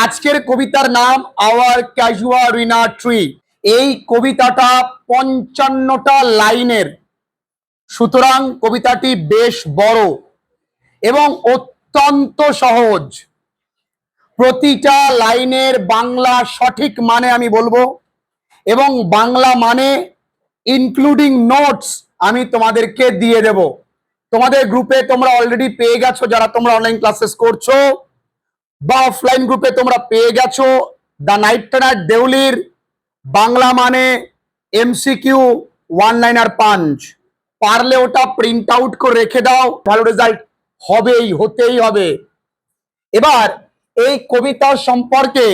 আজকের কবিতার নাম আওয়ার ক্যাজুয়ারিনা ট্রি। এই কবিতাটা 55টা লাইনের, সুতরাং কবিতাটি বেশ বড় এবং অত্যন্ত সহজ। প্রতিটা লাইনের বাংলা সঠিক মানে আমি বলবো এবং বাংলা মানে ইনক্লুডিং নোটস আমি তোমাদেরকে দিয়ে দেব। তোমাদের গ্রুপে তোমরা অলরেডি পেয়ে গেছো, যারা তোমরা অনলাইন ক্লাসেস করছো বা অফলাইন গ্রুপে তোমরা পেয়ে গেছো দ্য নাইট ট্রেনার দেউলির বাংলা মানে এমসিকিউ ওয়ান লাইনার পাঞ্চ। পারলে ওটা প্রিন্ট আউট করে রেখে দাও, ভালো রেজাল্ট হবেই, হতেই হবে। এবার এই কবিতা সম্পর্কে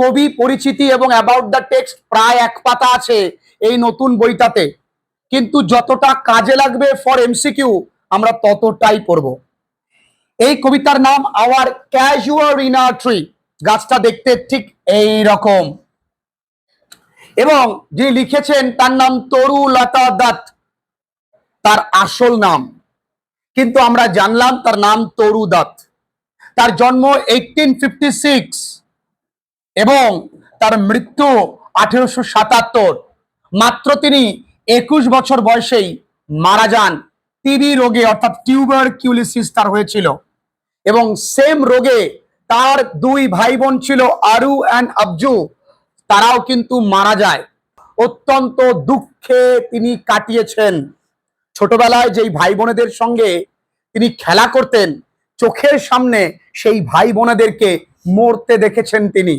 কবি পরিচিতি এবং অ্যাবাউট দ্য টেক্সট প্রায় এক পাতা আছে এই নতুন বইটাতে, কিন্তু যতটা কাজে লাগবে ফর এমসিকিউ আমরা ততটাই পড়ব। এই কবিতার নাম আওয়ার ক্যাজুয়ারিনা ট্রি। গাছটা দেখতে ঠিক এই রকম এবং যিনি লিখেছেন তার নাম তরুলতা দত্ত, তার আসল নাম, কিন্তু আমরা জানলাম তার নাম তরু দত্ত। তার জন্ম 1856 এবং তার মৃত্যু 1877। মাত্র তিনি 21 বছর বয়সেই মারা যান। টিবি রোগে অর্থাৎ টিউবারকিউলোসিস তার হয়েছিল এবং সেম রোগে তার দুই ভাই বোন ছিল আরু অ্যান্ড আবজু, তারাও কিন্তু মারা যায়। অত্যন্ত দুঃখে তিনি কাটিয়েছেন। ছোটবেলায় যেই ভাই বোনেদের সঙ্গে তিনি খেলা করতেন, চোখের সামনে সেই ভাই বোনেদেরকে মরতে দেখেছেন তিনি।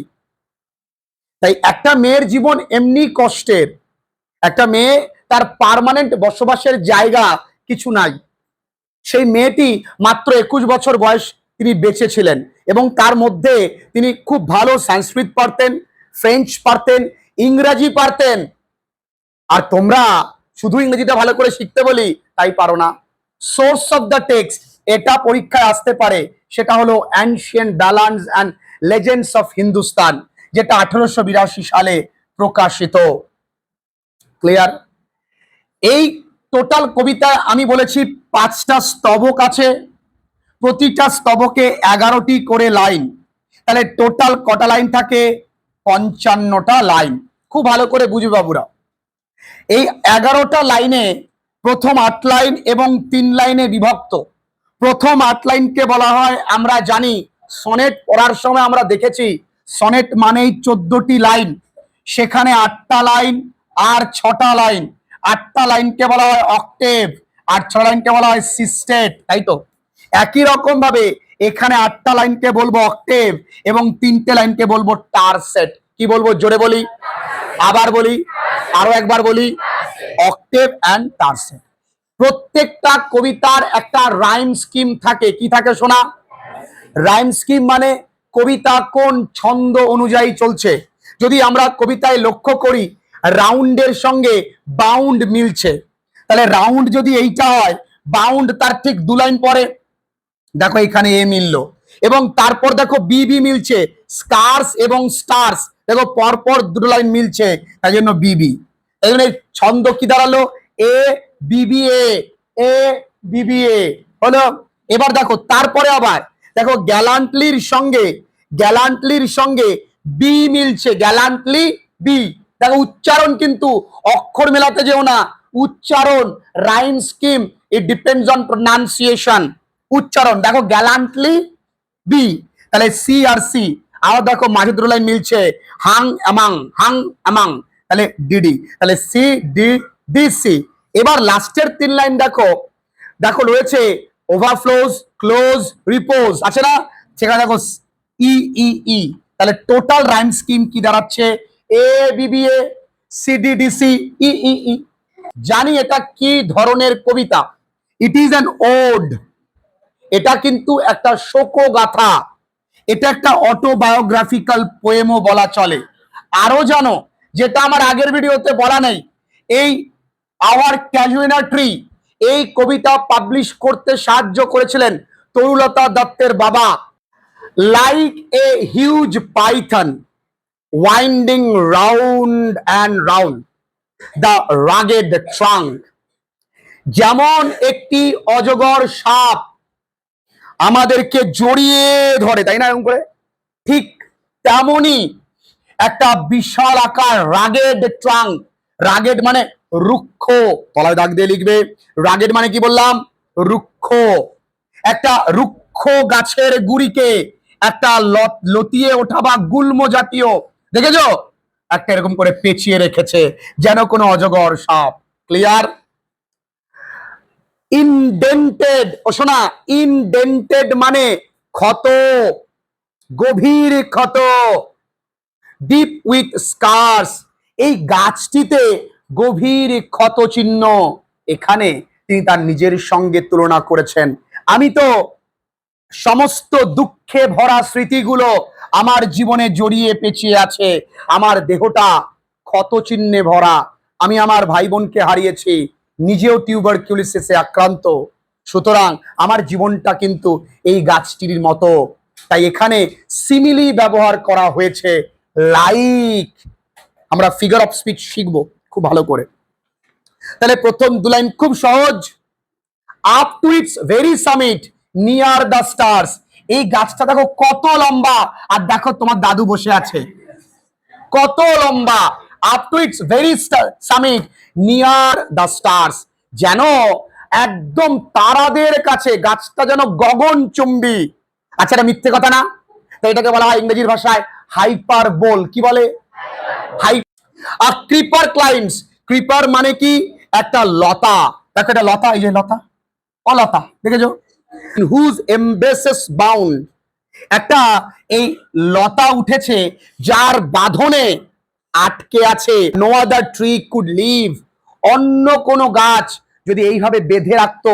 তাই একটা মেয়ের জীবন এমনি কষ্টের। একটা মেয়ে, তার পার্মানেন্ট বসবাসের জায়গা কিছু নাই। সেই মেয়েটি মাত্র 21 বছর বয়স তিনি বেঁচে ছিলেন এবং তার মধ্যে তিনি খুব ভালো সংস্কৃত পারতেন, ফ্রেঞ্চ পারতেন, ইংরেজি পারতেন। আর তোমরা শুধু ইংরেজিটা ভালো করে শিখতে বলি তাই পারো না। সোর্স অফ দ্য টেক্সট এটা পরীক্ষায় আসতে পারে, সেটা হলো ancient balance and legends of Hindustan, যেটা 1882 সালে প্রকাশিত। ক্লিয়ার? এই টোটাল কবিতায় আমি বলেছি 5টা স্তবক আছে, প্রতিটা স্তবকে 11টি করে লাইন। তাহলে টোটাল কটা লাইন থাকে? 55টা লাইন। খুব ভালো করে বুঝবে বাবুরা। এই 11টা লাইনে প্রথম 8 লাইন এবং 3 লাইনে বিভক্ত। প্রথম 8 লাইনকে বলা হয়, আমরা জানি সনেট পড়ার সময় আমরা দেখেছি সনেট মানেই 14টি লাইন, সেখানে 8টা লাইন আর 6টা লাইন। 8টা লাইনকে বলা হয় অক্টেভ আর 6 লাইনকে বলা হয় সিস্টেট, তাই তো? একই রকম ভাবে এখানে 8টা লাইনকে বলবো অক্টেভ এবং 3টে লাইনকে বলবো টারসেট। কি বলবো? জোরে বলি, আবার বলি, আরো একবার বলি, অক্টেভ অ্যান্ড টারসেট। প্রত্যেকটা কবিতার একটা রাইম স্কিম থাকে। কি থাকে শোনা? রাইম স্কিম মানে কবিতা কোন ছন্দ অনুযায়ী চলছে। যদি আমরা কবিতায় লক্ষ্য করি রাউন্ডের সঙ্গে বাউন্ড মিলছে, তাহলে রাউন্ড যদি এইটা হয়, বাউন্ড তার ঠিক 2 লাইন পরে দেখো এখানে এ মিললো এবং তারপর দেখো বিবি মিলছে, স্কার্স এবং স্টার্স দেখো পরপর 2 লাইন মিলছে, তাই জন্য বিবি। এই জন্য ছন্দ কি দাঁড়ালো? এ বিবি এ, এ বিবি এ হলো। এবার দেখো তারপরে আবার দেখো গ্যালান্টলির সঙ্গে বি মিলছে, গ্যালান্টলি বি। দেখো উচ্চারণ কিন্তু অক্ষর মেলাতে যেও না, উচ্চারণ rhyme scheme it depends on pronunciation. উচ্চারণ দেখো গ্যালান্টলি বি, তাহলে সি আর সি। আবার দেখো মাঝে 2 লাইন মিলছে, হাং অ্যামাং, তাহলে ডিডি, তাহলে সি ডি ডি সি। এবার লাস্টের 3 লাইন দেখো, দেখো রয়েছে ওভারফ্লোজ, ক্লোজ, রিপোজ, আছে না? সেখানে দেখো ই ই ই। তাহলে টোটাল রাইম স্কিম কি দাঁড়াচ্ছে? A B B A, C D D C, E E E. জানি এটা কি ধরনের কবিতা। It is an ode. এটা কিন্তু একটা শোকগাথা, এটা একটা অটোবায়োগ্রাফিক্যাল পোয়েমও বলা চলে। আরো জানো, যেটা আমার আগের ভিডিওতে বলা নেই, এই আওয়ার ক্যাজুয়ারিনা ট্রি এই কবিতা পাবলিশ করতে সাহায্য করেছিলেন তরুলতা দত্তের বাবা। Like a huge Python winding round and round the rugged trunk, যেমন একটি অজগর সাপ আমাদেরকে জড়িয়ে ধরে, তাই না? এরকম করে ঠিক তেমনি একটা বিশাল আকার রাগেড ট্রাঙ্ক, রাগেড মানে রুক্ষ, তলায় দাগ দিয়ে লিখবে, রাগেড মানে কি বললাম, রুক্ষ, একটা রুক্ষ গাছের গুড়িকে একটা লতিয়ে ওঠা বা গুল্ম জাতীয়, দেখেছো, একটা এরকম করে পেঁচিয়ে রেখেছে যেন কোনো অজগর সাপ। ক্লিয়ার? ইনডেন্টেড, ও শোনা, ইনডেন্টেড মানে ক্ষত, গভীর ক্ষত, ডিপ উইথ স্কার্স, এই গাছটিতে গভীর ক্ষত চিহ্ন, এখানে তিনি তার নিজের সঙ্গে তুলনা করেছেন। আমি তো সমস্ত দুঃখে ভরা স্মৃতিগুলো আমার জীবনে জড়িয়ে পেঁচিয়ে আছে, আমার দেহটা ক্ষত চিহ্নে ভরা, আমি আমার ভাই বোনকে হারিয়েছি, নিজেও টিউবারকিউলিসিসে আক্রান্ত, সুতরাং আমার জীবনটা কিন্তু এই গাছটির মতো। তাই এখানে সিমিলি ব্যবহার করা হয়েছে, লাইক। আমরা ফিগার অফ স্পিচ শিখবো খুব ভালো করে। তাহলে প্রথম দু লাইন খুব সহজ, up to its very summit near the stars, এই গাছটা দেখো কত লম্বা, আর দেখো তোমার দাদু বসে আছে, কত লম্বা, up to its very summit near the stars, যেন একদম তারাদের কাছে, গাছটা যেন গগনচুম্বী। আচ্ছা, এটা মিথ্যে কথা না? তো এটাকে বলা হয় ইংরেজির ভাষায় হাইপার বোল। কি বলে? হাই। আর ক্রিপার ক্লাইম্বস, ক্রিপার মানে কি, একটা লতা, দেখো এটা লতা, এই যে লতা, অলতা, দেখেছো, হুজ এমবেসেস বাউন্ড, একটা এই লতা উঠেছে যার বাঁধনে আটকে আছে, no other tree could live, অন্য কোন গাছ যদি এইভাবে বেঁধে রাখতো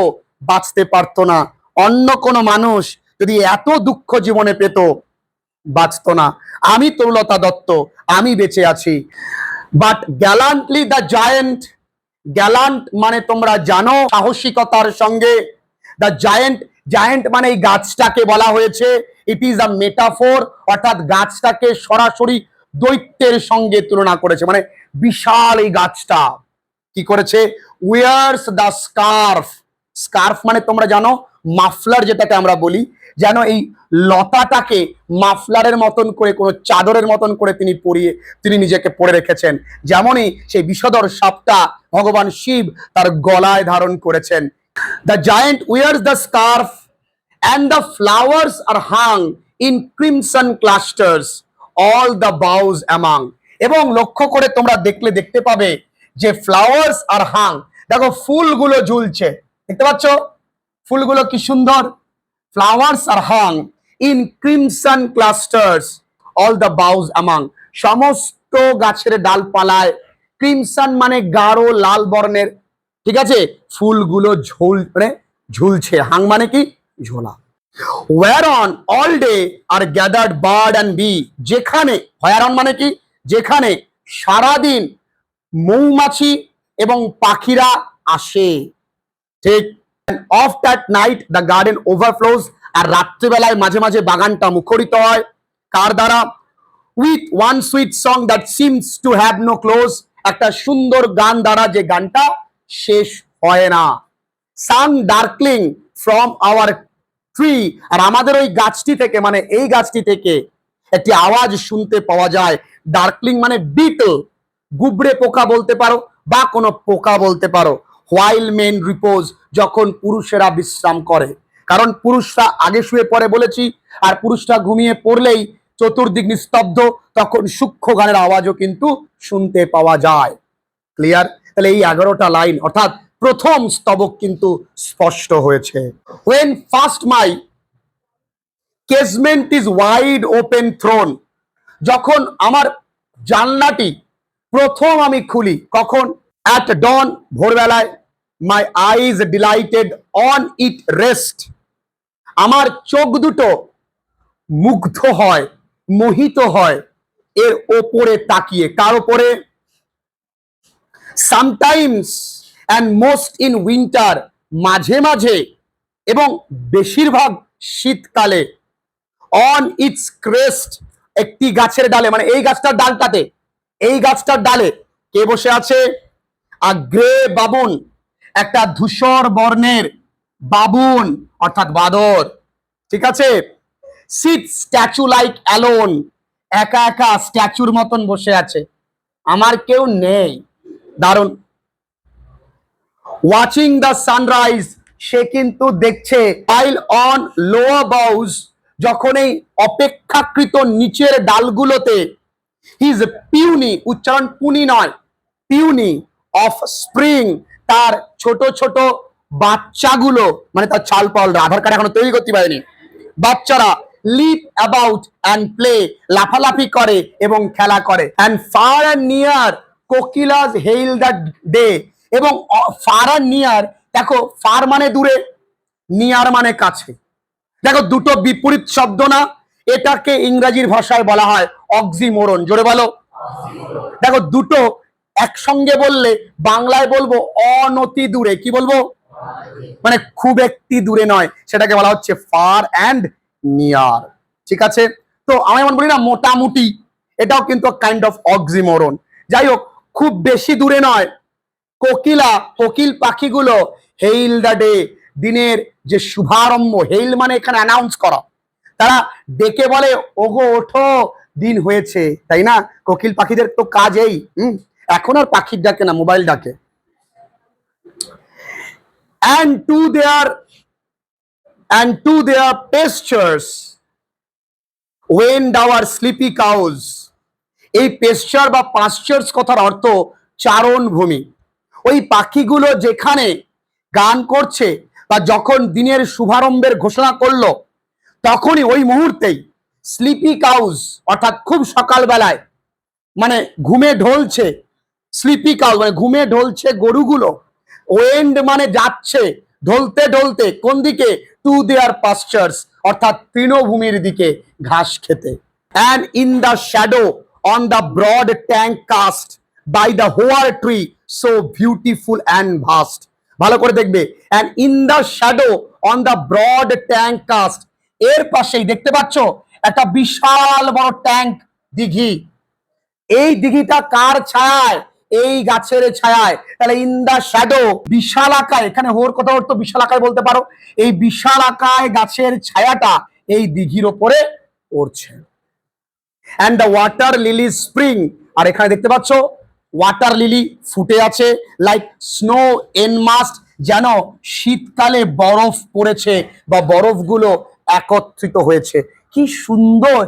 বাঁচতে পারতো না, অন্য কোন মানুষ যদি এত দুঃখ জীবনে পেত বাঁচতো না। আমি তরুলতা দত্ত, আমি বেঁচে আছি। বাট গ্যালান্টলি দ্য জায়েন্ট, গ্যালান্ট মানে তোমরা জানো সাহসিকতার সঙ্গে, দ্য জায়েন্ট, জায়েন্ট মানে এই গাছটাকে বলা হয়েছে, ইট ইজ আ মেটাফোর, অর্থাৎ গাছটাকে সরাসরি দৈত্যের সঙ্গে তুলনা করেছে, মানে বিশাল এই গাছটা কি করেছে, উইয়ার্স দ্য স্কার্ফ, স্কার্ফ মানে তোমরা জানো মাফলার যেটাকে আমরা বলি, যেন এই লতাটাকে মাফলারের মতন করে, কোনো চাদরের মতন করে তিনি পরিয়ে, তিনি নিজেকে পরে রেখেছেন, যেমনই সেই বিষধর সাপটা ভগবান শিব তার গলায় ধারণ করেছেন। The giant উইয়ার্স the scarf and the flowers are hung in crimson clusters, all the boughs among, এবং লক্ষ্য করে তোমরা দেখলে দেখতে পাবে যে flowers are hung, দেখো ফুলগুলো ঝুলছে, দেখতে পাচ্ছ ফুলগুলো কি সুন্দর, flowers are hung in crimson clusters, all the boughs among, সমস্ত গাছের ডালপালায়, ক্রিমসন মানে গাঢ় লাল বর্ণের, ঠিক আছে, ফুলগুলো ঝুলছে, হাং মানে কি, ঝোলা। whereon all day are gathered bird and bee, যেখানে, whereon মানে কি, যেখানে সারাদিন মৌমাছি এবং পাখিরা আসে, ঠিক, of that night the garden overflows, আর রাত্রিবেলায় মাঝে মাঝে বাগানটা মুখরিত হয়, কার দ্বারা, with one sweet song that seems to have no close, একটা সুন্দর গান দ্বারা, যে গানটা শেষ হয় না, sung darkling from our tree, আর আমাদের ওই গাছটি থেকে, মানে এই গাছটি থেকে একটি আওয়াজ শুনতে পাওয়া যায়, ডার্কলিং মানে বিটল, গুবরে পোকা বলতে পারো বা কোনো পোকা বলতে পারো, হোয়াইল মেন রিপোজ, যখন পুরুষেরা বিশ্রাম করে, কারণ পুরুষরা আগে শুয়ে পড়ে বলেছি, আর পুরুষরা ঘুমিয়ে পড়লেই চতুর্দিক নিস্তব্ধ, তখন সূক্ষ্ম গানের আওয়াজও কিন্তু শুনতে পাওয়া যায়। ক্লিয়ার? তাহলে এই 11টা লাইন অর্থাৎ প্রথম স্তবক কিন্তু স্পষ্ট হয়েছে। when first my casement is wide open thrown, যখন আমার জানলাটি প্রথম আমি খুলি, কখন, at dawn, ভোরবেলায়, my eyes delighted on it rest, আমার চোখ দুটো মুগ্ধ হয়, মোহিত হয় এর ওপরে তাকিয়ে, কার ওপরে, sometimes and most in winter, মাঝে মাঝে এবং বেশিরভাগ শীতকালে, on its crest, একটি গাছের ডালে, মানে এই গাছটার ডালটাতে, এই গাছটার ডালে কে বসে আছে, আ গ্রে বাবুন, একটা ধূসর বর্ণের বাবুন অর্থাৎ বাদর, ঠিক আছে, sit statue like alone, একা একা স্ট্যাচুর মতন বসে আছে, আমার কেউ নেই। দারুণ। ওয়াচিং দ্য সানরাইজ, সে কিন্তু দেখছে while অন লোয়ার বাউস, যখন এই অপেক্ষাকৃত নিচের ডালগুলোতে হিজ পিউনি, উচ্চারণ পুনি নয়, পিউনি অফ স্প্রিং, তার ছোট ছোট বাচ্চাগুলো, মানে তার ছাল পালরা, আধার কার্ড এখনো তৈরি করতে পারেনি, বাচ্চারা লিপ অ্যাবাউট অ্যান্ড প্লে, লাফালাফি করে এবং খেলা করে। And far and near kokilas hail the day, এবং ফার অ্যান্ড নিয়ার, দেখো ফার মানে দূরে, নিয়ার মানে কাছে, দেখো দুটো বিপরীত শব্দ না, এটাকে ইংরেজির ভাষায় বলা হয় অক্সিমোরন। জোরে বলো। দেখো দুটো একসঙ্গে বললে বাংলায় বলবো অনতি দূরে, কি বলবো, মানে খুব একটি দূরে নয়, সেটাকে বলা হচ্ছে ফার অ্যান্ড নিয়ার। ঠিক আছে, তো আমি এমন বলি না মোটামুটি, এটাও কিন্তু কাইন্ড অফ অক্সিমোরন। যাই হোক, খুব বেশি দূরে নয়, কোকিল পাখিগুলো হেইল দ্য ডে, দিনের যে শুভারম্ভ, হেইল মানে এখানে অ্যানাউন্স করা, তারা ডেকে বলে ওগো ওঠো, দিন হয়েছে, তাই না? কোকিল পাখিদের তো কাজ এই, এখন আর পাখির ডাকে না, মোবাইল ডাকে। and to their pastures went our sleepy cows, এই পেস্চার বা পাস্চার্স কথার অর্থ চারণ ভূমি। ওই পাখিগুলো যেখানে গান করছে বা যখন দিনের শুভারম্ভের ঘোষণা করলো, তখনই ওই মুহূর্তেই স্লিপি কাউজ, অর্থাৎ খুব সকালবেলায়, মানে ঘুমে ঢলছে, স্লিপি কাউজ মানে ঘুমে ঢলছে গরুগুলো, ওয়েন্ড মানে যাচ্ছে, ঢলতে ঢলতে কোন দিকে, টু দেয়ার পাস্চার্স, অর্থাৎ তৃণভূমির দিকে ঘাস খেতে। And in the shadow on the broad tank cast by the hoar tree so beautiful and vast, ভালো করে দেখবে, and in the shadow on the broad tank cast, এর পাশেই দেখতে পাচ্ছ একটা বিশাল বড় ট্যাঙ্ক, দিঘি, এই দিঘিটা কার ছায়ায়, এই গাছের ছায়ায়। তাহলে ইন দা শ্যাডো, বিশাল আকায়, এখানে হোর কথা অর্থ বিশাল আকায় বলতে পারো, এই বিশাল আকায় গাছের ছায়াটা এই দিঘির ওপরে পড়ছে। And the water lily spring, আর এখানে দেখতে পাচ্ছ ওয়াটার লিলি ফুটে আছে, লাইক স্নো এনমাস্ট, যেন শীতকালে বরফ পড়েছে বা বরফগুলো একত্রিত হয়েছে। কি সুন্দর,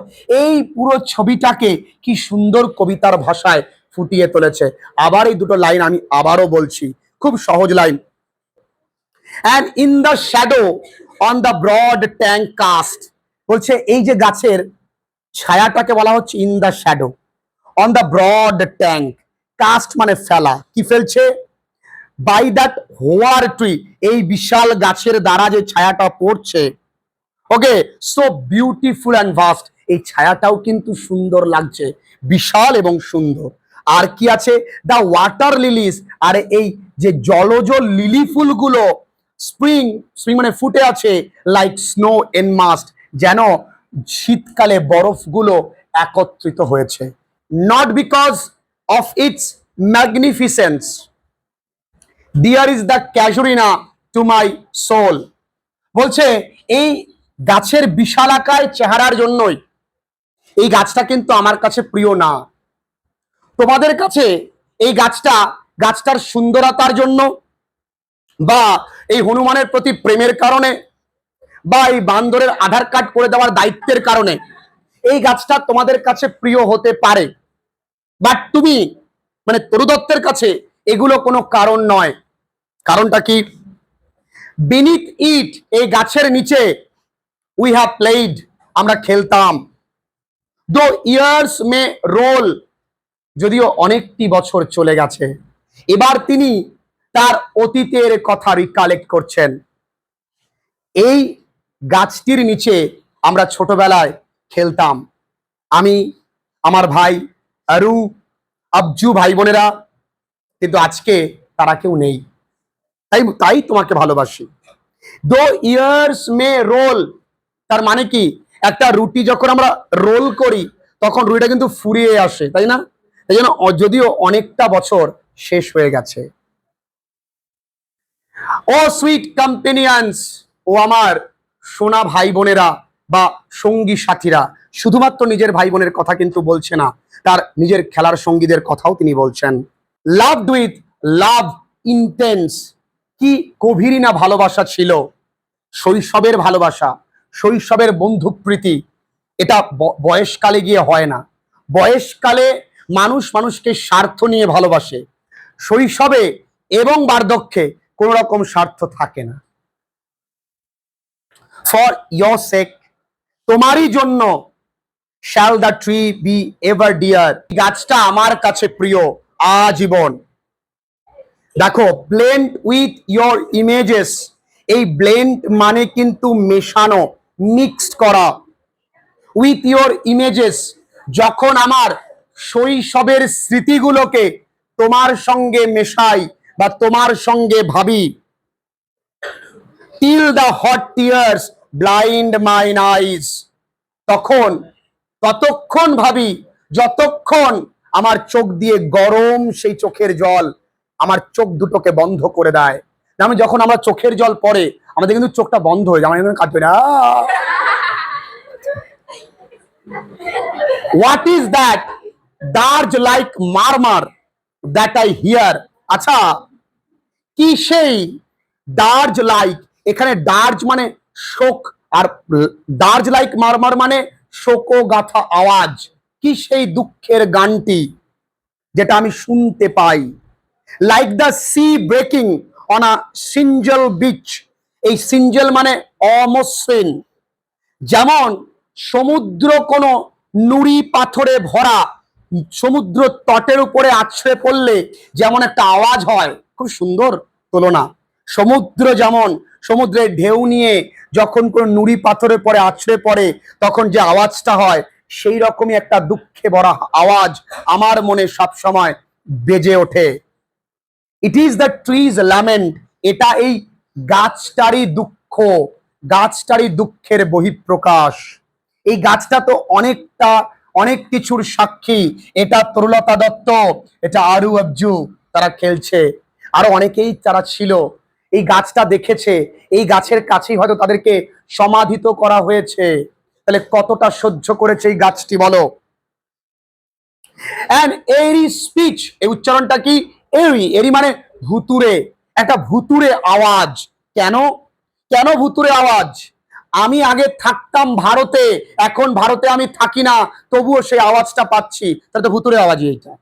এই পুরো ছবিটাকে কি সুন্দর কবিতার ভাষায় ফুটিয়ে তুলেছে। আবার এই দুটো লাইন আমি আবারও বলছি, খুব সহজ line. And in the shadow on the broad tank cast, বলছে এই যে গাছের ছায়াটাকে বলা হচ্ছে in the shadow on the broad tank, cast মানে ফেলা, কি ফেলছে, বাই দ্যাট হোয়ার ট্রি, এই বিশাল গাছের দ্বারা যে ছায়াটা পড়ছে, ওকে, সো বিউটিফুল অ্যান্ড ভাস্ট, এই ছায়াটাও কিন্তু সুন্দর লাগছে, বিশাল এবং সুন্দর। আর কি আছে, দ্য ওয়াটার লিলিস, আর এই যে জলজ লিলি ফুলগুলো, স্প্রিং, স্প্রিং মানে ফুটে আছে, লাইক স্নো এনমাস্ট, যেন শীতকালে বরফগুলো একত্রিত হয়েছে। Not because of its magnificence dear is the casuarina to my soul, বলছে এই গাছের বিশালাকার চেহারার জন্যই এই গাছটা কিন্তু আমার কাছে প্রিয় না। তোমাদের কাছে এই গাছটার সুন্দরতার জন্য, বা এই হনুমানের প্রতি প্রেমের কারণে, বা এই বান্দরের আধার কার্ড করে দেওয়ার দায়িত্বের কারণে এই গাছটা তোমাদের কাছে প্রিয় হতে পারে, বাট তুমি মানে তরু দত্তের কাছে এগুলো কোনো কারণ নয়। কারণটা কি, বিনিথ ইট, এই গাছের নিচে, উই হ্যাভ প্লেইড, আমরা খেলতাম, দো ইয়ার্স মে রোল, যদিও অনেকটি বছর চলে গেছে, এবার তিনি তার অতীতের কথা রিকালেক্ট করছেন। এই গাছটির নিচে আমরা ছোটবেলায় খেলতাম, আমি, আমার ভাই আরু, আবজু, ভাই বোনেরা, কিন্তু আজকে তারা কেউ নেই, তাই তোমাকে ভালোবাসি। দো ইয়ার্স মে রোল, তার মানে কি, একটা রুটি যখন আমরা রোল করি তখন রুটিটা কিন্তু ফুরিয়ে আসে, তাই না? এই জন্য যদিও অনেকটা বছর শেষ হয়ে গেছে। ও সুইট কম্পেনিয়ান্স, ও আমার সোনা ভাই বোনেরা বা সঙ্গী সাথীরা, শুধুমাত্র নিজের ভাই বোনের কথা কিন্তু বলছে না, তার নিজের খেলার সঙ্গীদের কথাও তিনি বলছেন। লাভড উইথ লাভ ইন্টেন্স, কি গভীরই না ভালোবাসা ছিল, শৈশবের ভালোবাসা, শৈশবের বন্ধুপ্রীতি। এটা বয়সকালে গিয়ে হয় না। বয়সকালে মানুষ মানুষকে স্বার্থ নিয়ে ভালোবাসে, শৈশবে এবং বার্ধক্যে কোন রকম স্বার্থ থাকে না। ফর ইয়োর সেক, তোমারই জন্য, shall the tree be ever dear, গাছটা আমার কাছে প্রিয় আজীবন। দেখো, ব্লেন্ড উইথ ইয়োর ইমেজেস, এই ব্লেন্ড মানে কিন্তু মেশানো, মিক্সড করা। উইথ ইয়োর ইমেজেস, যখন আমার শৈশবের স্মৃতিগুলোকে তোমার সঙ্গে মেশাই বা তোমার সঙ্গে ভাবি, till the hot tears blind mine eyes, ততক্ষণ ভাবি যতক্ষণ আমার চোখ দিয়ে গরম সেই চোখের জল আমার চোখ দুটোকে বন্ধ করে দেয়। আমি যখন আমার চোখের জল পড়ে আমাদের কিন্তু চোখটা বন্ধ হয়ে যায়, আমার কাঁদবে না। What is that dirge like murmur that I hear, আচ্ছা কি সেই ডার্জ লাইক, এখানে ডার্জ মানে শোক, আর ডার্জ লাইক মারমার মানে শোকগাথা আওয়াজ, কি সেই দুঃখের গানটি যেটা আমি শুনতে পাই। Like the sea breaking on a shingle beach, এই সিঞ্জেল মানে অমসৃণ, যেমন সমুদ্র কোনো নুড়ি পাথরে ভরা সমুদ্র তটের উপরে আছড়ে পড়লে যেমন একটা আওয়াজ হয়, খুব সুন্দর তুলনা। সমুদ্র যেমন সমুদ্রের ঢেউ নিয়ে যখন কোনো নুড়ি পাথরের পরে আছড়ে পড়ে তখন যে আওয়াজটা হয়, সেই রকমই একটা দুঃখে ভরা আওয়াজ আমার মনে সব সময় বেজে ওঠে। It is the trees lament, এটা এই গাছটারই দুঃখ, গাছটারই দুঃখের বহিঃপ্রকাশ। এই গাছটা তো অনেক কিছুর সাক্ষী। এটা তরুলতা দত্ত, এটা আরু আবজু, তারা খেলছে, আরো অনেকেই তারা ছিল, এই গাছটা দেখেছে, এই গাছের কাছেই হয়তো তাদেরকে সমাধিত করা হয়েছে। তাহলে কতটা সহ্য করেছে এই গাছটি বলো। অ্যান্ড এরি স্পিচ, এই উচ্চারণটা কি এরি, এরি মানে ভুতুরে, একটা ভুতুরে আওয়াজ। কেন কেন ভুতুরে আওয়াজ? আমি আগে থাকতাম ভারতে, এখন ভারতে আমি থাকি না, তবুও সেই আওয়াজটা পাচ্ছি, তাহলে তো ভুতুরে আওয়াজই এটা।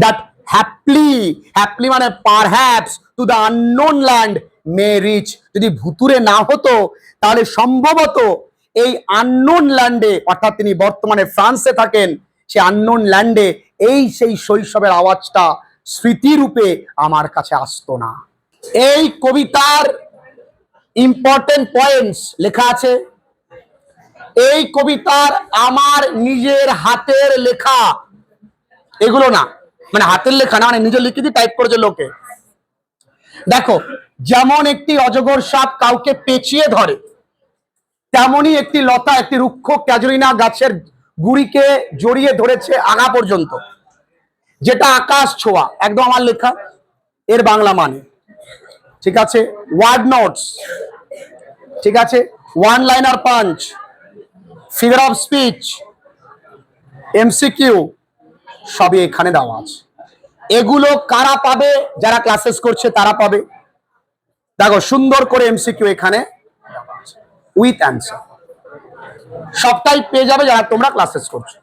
দ্যাট হ্যাপলি মানে perhaps to the unknown land may reach, যদি ভুতুরে না হতো তাহলে সম্ভবত এই আননোন ল্যান্ডে, অর্থাৎ তিনি বর্তমানে ফ্রান্সে থাকেন, সে আননোন ল্যান্ডে এই সেই শৈশবের আওয়াজটা স্মৃতিরূপে আমার কাছে আসতো না। এই কবিতার ইম্পর্টেন্ট পয়েন্টস লেখা আছে। এই কবিতার আমার নিজের হাতের লেখা, এগুলো না, মানে হাতের লেখা না, মানে নিজে লিখে দিয়ে টাইপ করেছে লোকে। দেখো, যেমন একটি অজগর সাপ কাউকে পেঁচিয়ে ধরে, তেমনি একটি লতা একটি রুক্ষ ক্যাজুরিনা গাছের গুড়িকে জড়িয়ে ধরেছে আগা পর্যন্ত, যেটা আকাশ ছোঁয়া। একদম আমার লেখা, এর বাংলা মানে, ঠিক আছে। ওয়ার্ড নোটস, ঠিক আছে। One liner punch, figure of speech, MCQ, সবই এখানে দেওয়া আছে। এগুলো কারা পাবে? যারা ক্লাসেস করছে তারা পাবে। দেখো, সুন্দর করে এমসিকিউ এখানে উইথ অ্যান্সার সবটাই পেয়ে যাবে যারা তোমরা ক্লাসেস করছো।